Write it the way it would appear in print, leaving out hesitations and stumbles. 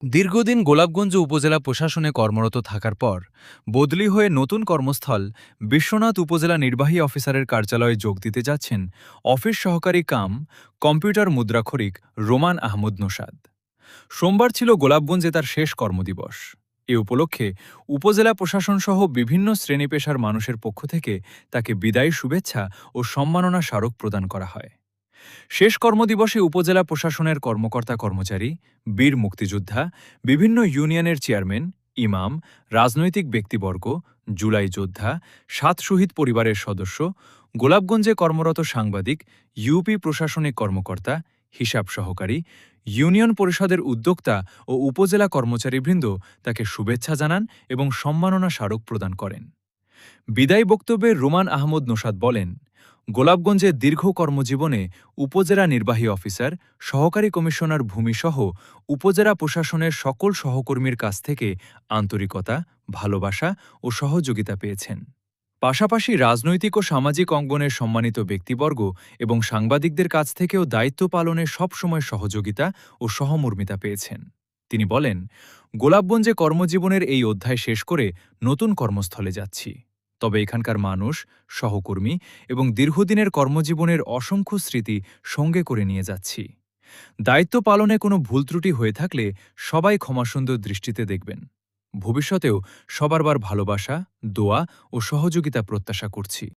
দীর্ঘদিন গোলাপগঞ্জ উপজেলা প্রশাসনে কর্মরত থাকার পর বদলি হয়ে নতুন কর্মস্থল বিশ্বনাথ উপজেলা নির্বাহী অফিসারের কার্যালয়ে যোগ দিতে যাচ্ছেন অফিস সহকারী কাম কম্পিউটার মুদ্রাক্ষরিক রোমান আহমদ নোশাদ। সোমবার ছিল গোলাপগঞ্জে তার শেষ কর্মদিবস। এ উপলক্ষে উপজেলা প্রশাসনসহ বিভিন্ন শ্রেণী পেশার মানুষের পক্ষ থেকে তাকে বিদায়ী শুভেচ্ছা ও সম্মাননা স্মারক প্রদান করা হয়। শেষ কর্মদিবসে উপজেলা প্রশাসনের কর্মকর্তা কর্মচারী, বীর মুক্তিযোদ্ধা, বিভিন্ন ইউনিয়নের চেয়ারম্যান, ইমাম, রাজনৈতিক ব্যক্তিবর্গ, জুলাই যোদ্ধা, ৭ শহীদ পরিবারের সদস্য, গোলাপগঞ্জে কর্মরত সাংবাদিক, ইউপি প্রশাসনিক কর্মকর্তা, হিসাব সহকারী, ইউনিয়ন পরিষদের উদ্যোক্তা ও উপজেলা কর্মচারীবৃন্দ তাকে শুভেচ্ছা জানান এবং সম্মাননা স্মারক প্রদান করেন। বিদায়ী বক্তব্যে রুমান আহমদ নোশাদ বলেন, গোলাপগঞ্জের দীর্ঘ কর্মজীবনে উপজেলা নির্বাহী অফিসার, সহকারী কমিশনার ভূমিসহ উপজেলা প্রশাসনের সকল সহকর্মীর কাছ থেকে আন্তরিকতা, ভালোবাসা ও সহযোগিতা পেয়েছেন। পাশাপাশি রাজনৈতিক ও সামাজিক অঙ্গনের সম্মানিত ব্যক্তিবর্গ এবং সাংবাদিকদের কাছ থেকেও দায়িত্ব পালনে সবসময় সহযোগিতা ও সহমর্মিতা পেয়েছেন। তিনি বলেন, গোলাপগঞ্জে কর্মজীবনের এই অধ্যায় শেষ করে নতুন কর্মস্থলে যাচ্ছি। তবে এখানকার মানুষ, সহকর্মী এবং দীর্ঘদিনের কর্মজীবনের অসংখ্য স্মৃতি সঙ্গে করে নিয়ে যাচ্ছি। দায়িত্ব পালনে কোনো ভুল ত্রুটি হয়ে থাকলে সবাই ক্ষমাসুন্দর দৃষ্টিতে দেখবেন। ভবিষ্যতেও সবারবার ভালোবাসা, দোয়া ও সহযোগিতা প্রত্যাশা করছি।